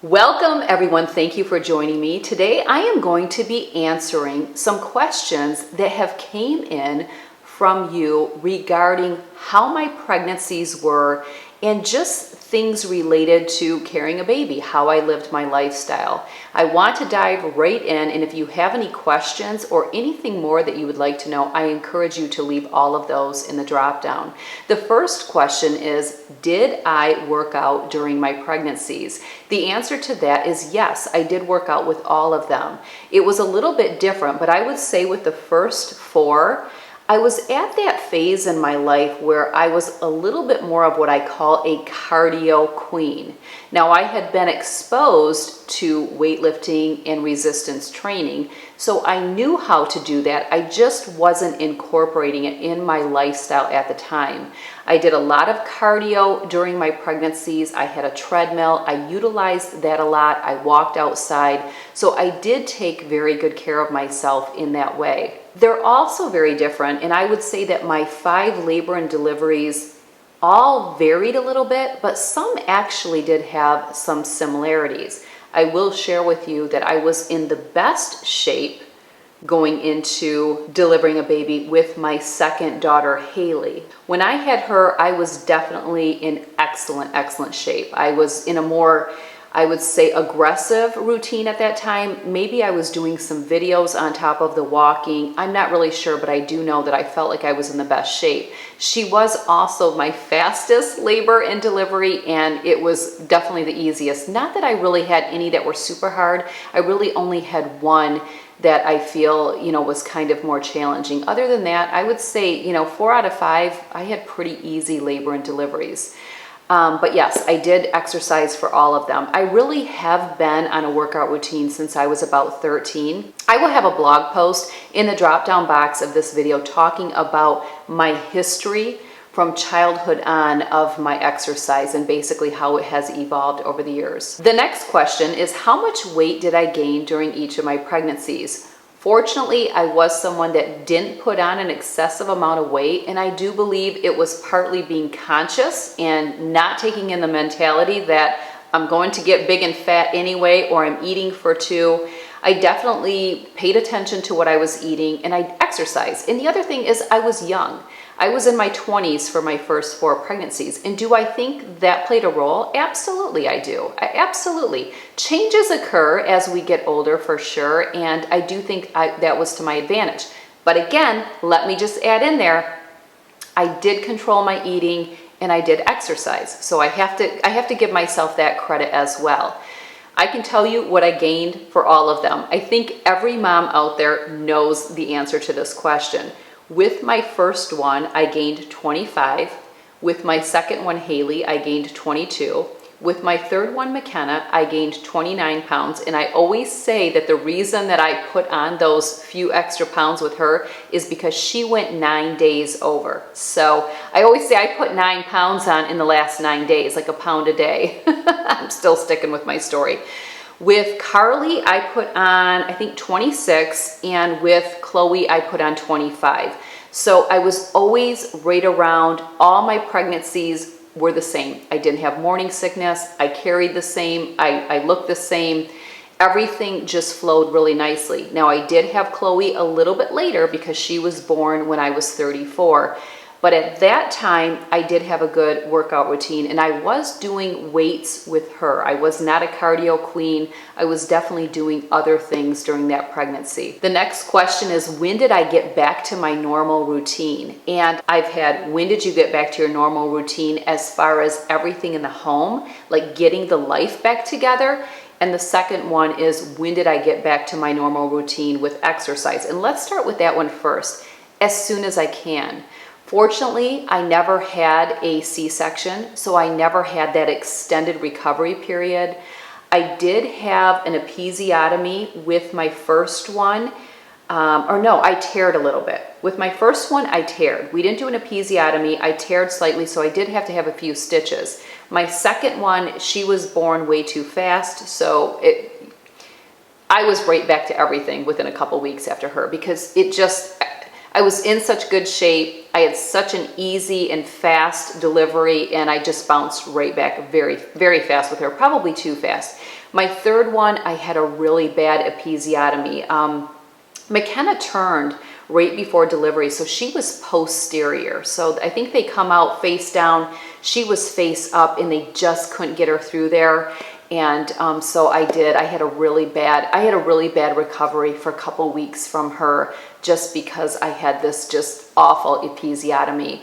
Welcome everyone, thank you for joining me. Today I am going to be answering some questions that have came in from you regarding how my pregnancies were and just things related to carrying a baby, how I lived my lifestyle. I want to dive right in, and if you have any questions or anything more that you would like to know, I encourage you to leave all of those in the drop down. The first question is, did I work out during my pregnancies? The answer to that is yes, I did work out with all of them. It was a little bit different, but I would say with the first four, I was at that phase in my life where I was a little bit more of what I call a cardio queen. Now, I had been exposed to weightlifting and resistance training, so I knew how to do that. I just wasn't incorporating it in my lifestyle at the time. I did a lot of cardio during my pregnancies. I had a treadmill. I utilized that a lot. I walked outside. So I did take very good care of myself in that way. They're also very different, and I would say that my 5 labor and deliveries all varied a little bit, but some actually did have some similarities. I will share with you that I was in the best shape going into delivering a baby with my second daughter, Haley. When I had her, I was definitely in excellent shape. I was in a more, I would say, aggressive routine at that time. Maybe I was doing some videos on top of the walking. I'm not really sure, but I do know that I felt like I was in the best shape. She was also my fastest labor and delivery, and it was definitely the easiest. Not that I really had any that were super hard. I really only had one that I feel, was kind of more challenging. Other than that, I would say, 4 out of 5, I had pretty easy labor and deliveries. But yes, I did exercise for all of them. I really have been on a workout routine since I was about 13. I will have a blog post in the drop-down box of this video talking about my history from childhood on of my exercise and basically how it has evolved over the years. The next question is, how much weight did I gain during each of my pregnancies? Fortunately, I was someone that didn't put on an excessive amount of weight, and I do believe it was partly being conscious and not taking in the mentality that I'm going to get big and fat anyway, or I'm eating for 2. I definitely paid attention to what I was eating, and I exercised. And the other thing is, I was young. I was in my 20s for my first 4 pregnancies. And do I think that played a role? Absolutely, I do. Absolutely. Changes occur as we get older, for sure, and I do think that was to my advantage. But again, let me just add in there, I did control my eating and I did exercise. So I have to give myself that credit as well. I can tell you what I gained for all of them. I think every mom out there knows the answer to this question. With my first one, I gained 25. With my second one, Haley, I gained 22. With my third one, McKenna, I gained 29 pounds. And I always say that the reason that I put on those few extra pounds with her is because she went 9 days over. So I always say I put 9 pounds on in the last 9 days, like a pound a day. I'm still sticking with my story. With Carly, I put on, I think, 26, and with Chloe, I put on 25. So I was always right around. All my pregnancies were the same. I didn't have morning sickness. I carried the same. I looked the same. Everything just flowed really nicely. Now, I did have Chloe a little bit later because she was born when I was 34. But at that time, I did have a good workout routine, and I was doing weights with her. I was not a cardio queen. I was definitely doing other things during that pregnancy. The next question is, when did I get back to my normal routine? And I've had, when did you get back to your normal routine as far as everything in the home, like getting the life back together? And the second one is, when did I get back to my normal routine with exercise? And let's start with that one first. As soon as I can. Fortunately, I never had a C-section, so I never had that extended recovery period. I did have an episiotomy with my first one, I teared a little bit. With my first one, I teared. We didn't do an episiotomy. I teared slightly, so I did have to have a few stitches. My second one, she was born way too fast, so I was right back to everything within a couple weeks after her because I was in such good shape. I had such an easy and fast delivery, and I just bounced right back very, very fast with her, probably too fast. My third one, I had a really bad episiotomy. McKenna turned right before delivery, so she was posterior. So I think they come out face down. She was face up, and they just couldn't get her through there. And so I had a really bad recovery for a couple weeks from her, just because I had this just awful episiotomy.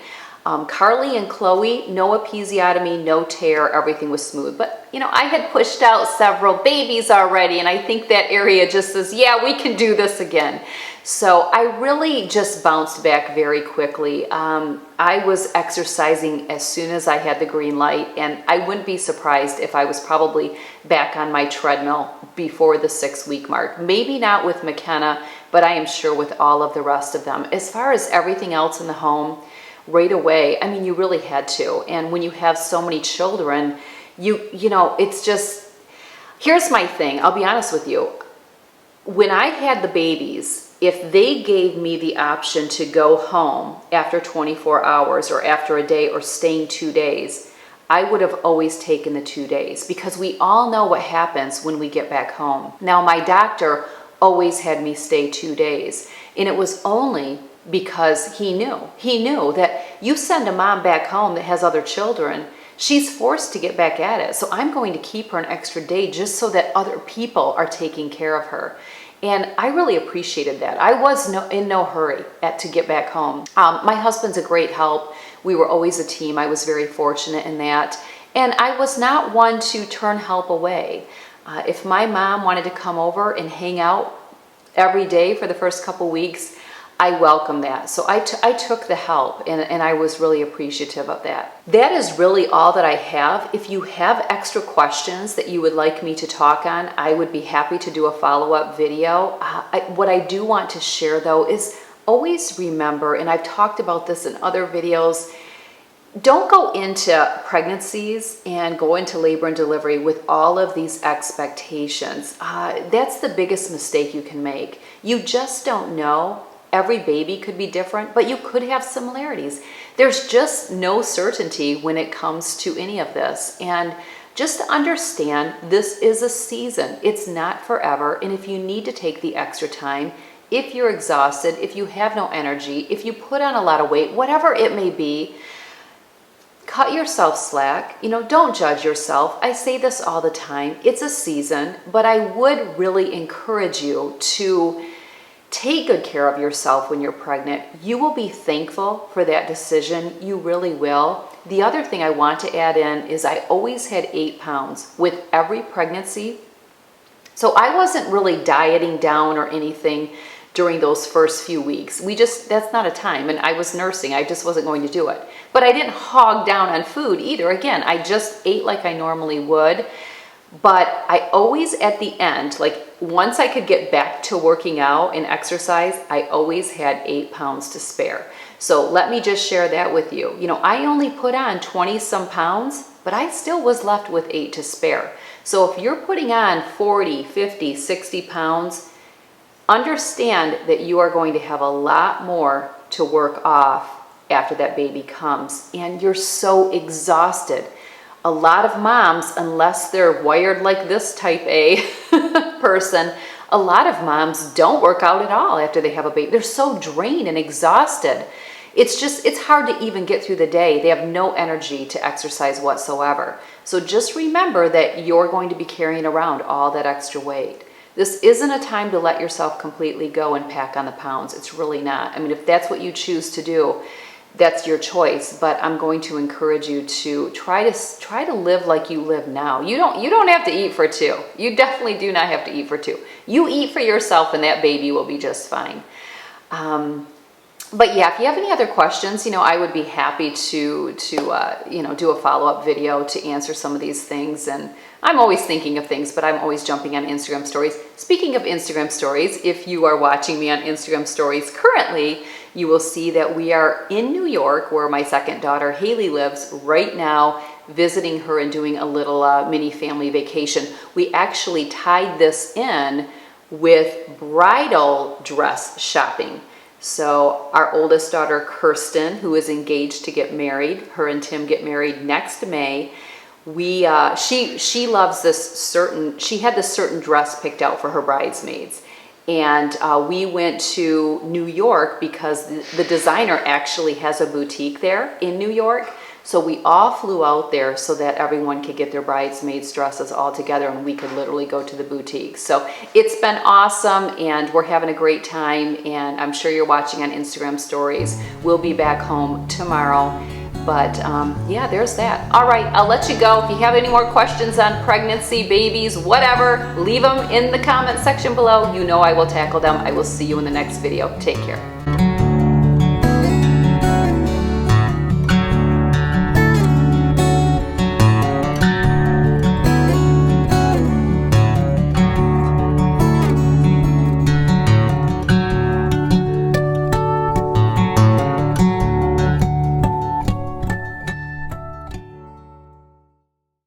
Carly and Chloe, no episiotomy, no tear, everything was smooth. But, I had pushed out several babies already, and I think that area just says, yeah, we can do this again. So I really just bounced back very quickly. I was exercising as soon as I had the green light, and I wouldn't be surprised if I was probably back on my treadmill before the 6-week mark. Maybe not with McKenna, but I am sure with all of the rest of them. As far as everything else in the home, right away, you really had to. And when you have so many children, it's just, here's my thing. I'll be honest with you. When I had the babies, if they gave me the option to go home after 24 hours or after a day or staying 2 days, I would have always taken the 2 days, because we all know what happens when we get back home. Now, my doctor always had me stay 2 days, and it was only because he knew that you send a mom back home that has other children, she's forced to get back at it. So I'm going to keep her an extra day just so that other people are taking care of her. And I really appreciated that. I was in no hurry to get back home. My husband's a great help. We were always a team. I was very fortunate in that. And I was not one to turn help away. If my mom wanted to come over and hang out every day for the first couple weeks, I welcome that. So I took the help, and I was really appreciative of that. That is really all that I have. If you have extra questions that you would like me to talk on, I would be happy to do a follow-up video. What I do want to share, though, is always remember, and I've talked about this in other videos, don't go into pregnancies and go into labor and delivery with all of these expectations. That's the biggest mistake you can make. You just don't know. Every baby could be different, but you could have similarities. There's just no certainty when it comes to any of this. And just to understand, this is a season. It's not forever. And if you need to take the extra time, if you're exhausted, if you have no energy, if you put on a lot of weight, whatever it may be, cut yourself slack. Don't judge yourself. I say this all the time. It's a season, but I would really encourage you to take good care of yourself when you're pregnant. You will be thankful for that decision. You really will. The other thing I want to add in is I always had 8 pounds with every pregnancy. So I wasn't really dieting down or anything during those first few weeks. That's not a time. And I was nursing. I just wasn't going to do it. But I didn't hog down on food either. Again, I just ate like I normally would. But I always, at the end, once I could get back to working out and exercise, I always had 8 pounds to spare. So let me just share that with you. I only put on 20 some pounds, but I still was left with 8 to spare. So if you're putting on 40, 50, 60 pounds, understand that you are going to have a lot more to work off after that baby comes. And you're so exhausted. A lot of moms, unless they're wired like this type A person, a lot of moms don't work out at all after they have a baby. They're so drained and exhausted. It's hard to even get through the day. They have no energy to exercise whatsoever. So just remember that you're going to be carrying around all that extra weight. This isn't a time to let yourself completely go and pack on the pounds. It's really not. If that's what you choose to do, that's your choice, but I'm going to encourage you to try to live like you live now. You don't have to eat for 2. You definitely do not have to eat for 2. You eat for yourself, and that baby will be just fine. But yeah, if you have any other questions, I would be happy to do a follow-up video to answer some of these things. And I'm always thinking of things, but I'm always jumping on Instagram stories. Speaking of Instagram stories, if you are watching me on Instagram stories currently, you will see that we are in New York, where my second daughter, Haley, lives right now, visiting her and doing a little mini family vacation. We actually tied this in with bridal dress shopping. So our oldest daughter, Kirsten, who is engaged to get married, her and Tim get married next May. She loves she had this certain dress picked out for her bridesmaids. And we went to New York because the designer actually has a boutique there in New York. So we all flew out there so that everyone could get their bridesmaids dresses all together and we could literally go to the boutique. So it's been awesome and we're having a great time, and I'm sure you're watching on Instagram stories. We'll be back home tomorrow. But yeah, there's that. All right, I'll let you go. If you have any more questions on pregnancy, babies, whatever, leave them in the comment section below. You know I will tackle them. I will see you in the next video. Take care.